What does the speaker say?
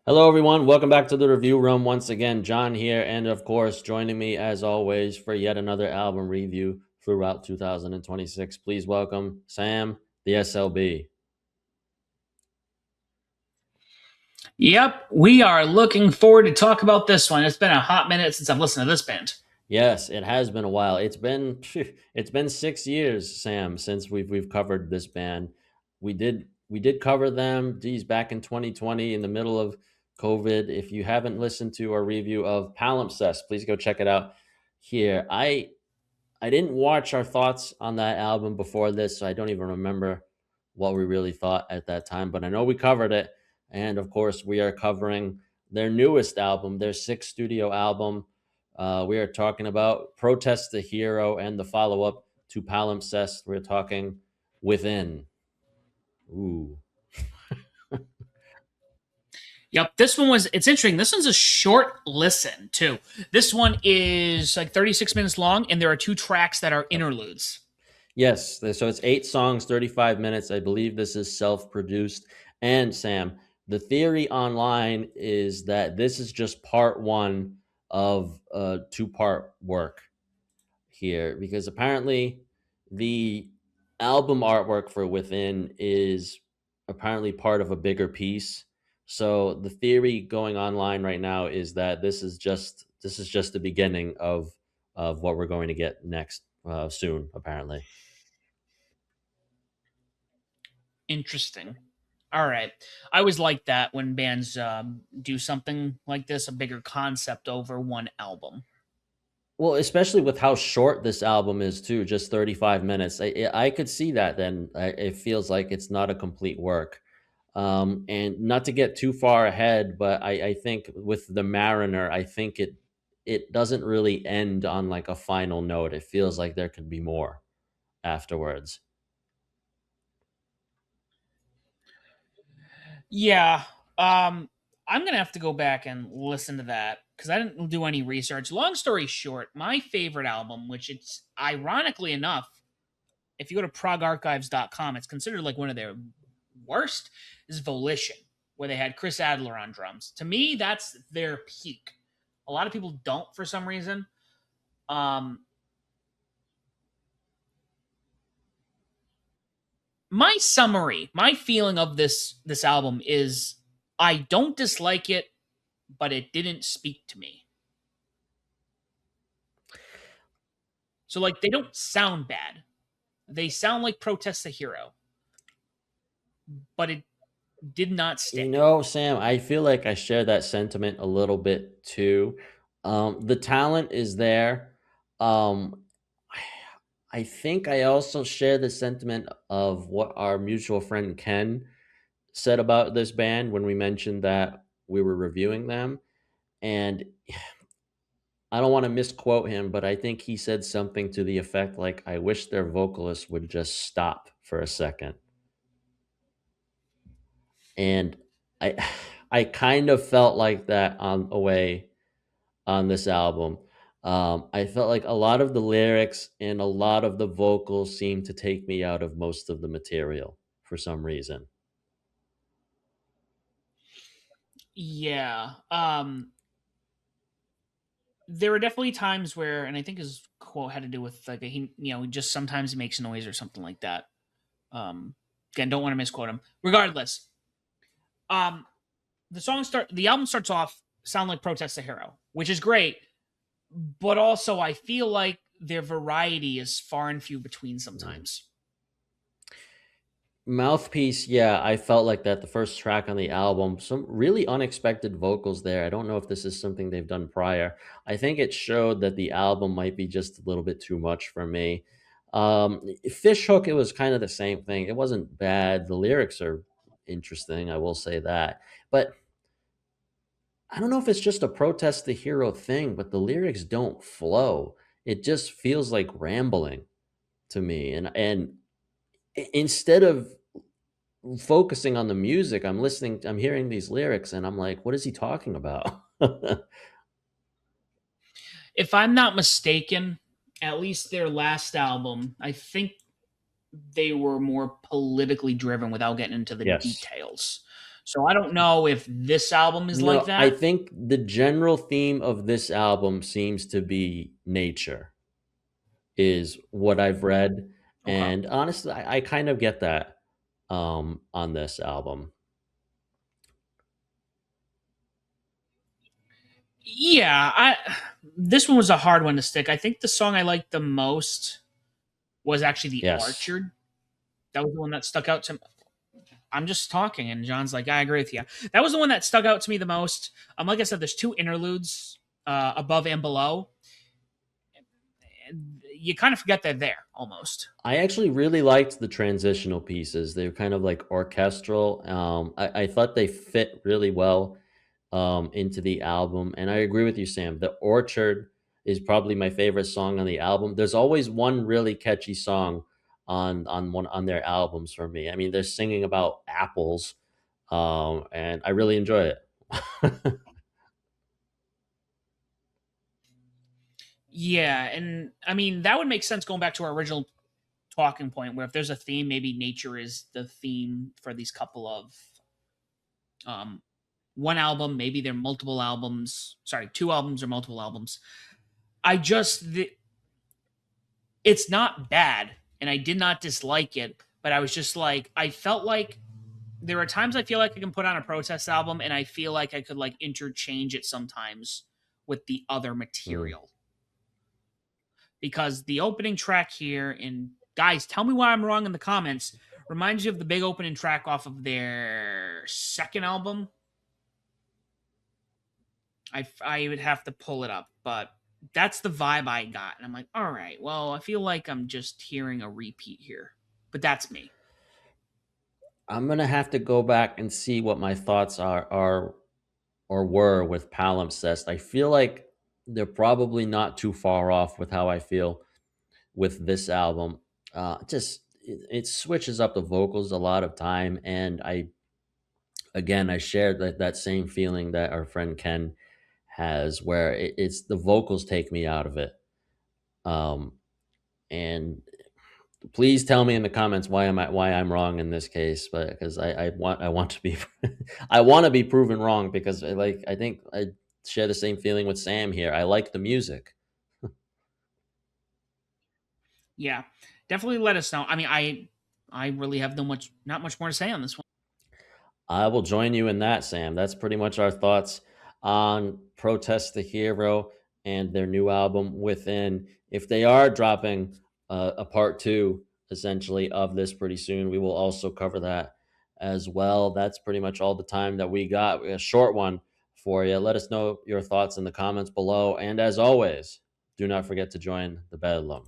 Hello, everyone. Welcome back to the review room. Once again, John here, and of course, joining me as always for yet another album review throughout 2026. Please welcome Sam, the SLB. Yep, we are looking forward to talk about this one. It's been a hot minute since I've listened to this band. Yes, it has been a while. It's been 6 years, Sam, since we've covered this band. We did cover them, geez, back in 2020 in the middle of COVID. If you haven't listened to our review of Palimpsest, please go check it out here. I didn't watch our thoughts on that album before this, so I don't even remember what we really thought at that time, but I know we covered it. And of course, we are covering their newest album, their sixth studio album. We are talking about Protest the Hero and the follow up to Palimpsest. We're talking Within. Ooh. Yep, it's interesting. This one's a short listen, too. This one is like 36 minutes long, and there are two tracks that are interludes. Yes, so it's 8 songs, 35 minutes. I believe this is self produced. And Sam, the theory online is that this is just part one of a two-part work here because apparently the album artwork for Within is apparently part of a bigger piece. So the theory going online right now is that this is just the beginning of what we're going to get next soon, apparently. Interesting. All right. I always like that when bands do something like this, a bigger concept over one album. Well, especially with how short this album is too, just 35 minutes. I could see that then. It feels like it's not a complete work. And not to get too far ahead, but I think with the Mariner, I think it doesn't really end on like a final note. It feels like there could be more afterwards. Yeah. Um, I'm going to have to go back and listen to that because I didn't do any research. Long story short, my favorite album, which it's ironically enough, if you go to progarchives.com, it's considered like one of their worst, is Volition, where they had Chris Adler on drums. To me, that's their peak. A lot of people don't for some reason. Um, my summary, my feeling of this album is I don't dislike it, but it didn't speak to me. So like they don't sound bad. They sound like Protest the Hero, but it did not You stick. know, Sam, I feel like I share that sentiment a little bit too. The talent is there. Um, I think I also share the sentiment of what our mutual friend Ken said about this band when we mentioned that we were reviewing them. And I don't want to misquote him, but I think he said something to the effect like, I wish their vocalist would just stop for a second. And I I kind of felt like that on Away on this album. I felt like a lot of the lyrics and a lot of the vocals seemed to take me out of most of the material for some reason. Yeah. There were definitely times where, and I think his quote had to do with like just sometimes he makes noise or something like that. Again, don't want to misquote him. Regardless, um, the album starts off sound like Protest the Hero, which is great, but also I feel like their variety is far and few between Mm. sometimes. Mouthpiece, yeah, I felt like that the first track on the album, some really unexpected vocals there. I don't know if this is something they've done prior. I think it showed that the album might be just a little bit too much for me. Fishhook, it was kind of the same thing. It wasn't bad. The lyrics are interesting, I will say that. But I don't know if it's just a protest the hero thing, but the lyrics don't flow. It just feels like rambling to me. And instead of focusing on the music, I'm hearing these lyrics and I'm like, what is he talking about? If I'm not mistaken, at least their last album, I think they were more politically driven without getting into the Yes. details. So I don't know if this album is like No, I that. think the general theme of this album seems to be nature, is what I've read. Okay. And honestly, I kind of get that on this album. Yeah, I this one was a hard one to stick. I think the song I liked the most was actually The Yes. Orchard. That was the one that stuck out to me. I'm just talking, and John's like, I agree with you. That was the one that stuck out to me the most. Like I said, there's two interludes, above and below. And you kind of forget they're there almost. I actually really liked the transitional pieces. They were kind of like orchestral. I thought they fit really well into the album. And I agree with you, Sam. The Orchard is probably my favorite song on the album. There's always one really catchy song on their albums for me. I mean, they're singing about apples, and I really enjoy it. Yeah, and I mean that would make sense going back to our original talking point, where if there's a theme, maybe nature is the theme for these couple of um one album, maybe they're multiple albums. Sorry, two albums or multiple albums. I just it's not bad, and I did not dislike it, but I was just like I felt like there are times I feel like I can put on a protest album, and I feel like I could like interchange it sometimes with the other Mm. material, because the opening track here, and guys, tell me why I'm wrong in the comments, reminds you of the big opening track off of their second album. I would have to pull it up, but that's the vibe I got, and I'm like, all right, well, I feel like I'm just hearing a repeat here, but that's me. I'm gonna have to go back and see what my thoughts are or were with Palimpsest. I feel like they're probably not too far off with how I feel with this album. Just it switches up the vocals a lot of time, and I shared that same feeling that our friend Ken has, where it's the vocals take me out of it. Um, and please tell me in the comments why I'm wrong in this case, but because I want to be I want to be proven wrong because I think I share the same feeling with Sam here. I like the music. Yeah, definitely let us know. I mean, I really have not much more to say on this one. I will join you in that, Sam. That's pretty much our thoughts on Protest the Hero and their new album Within. If they are dropping a part two, essentially, of this pretty soon, we will also cover that as well. That's pretty much all the time that we got. A short one for you. Let us know your thoughts in the comments below. And as always, do not forget to join the Bedlam.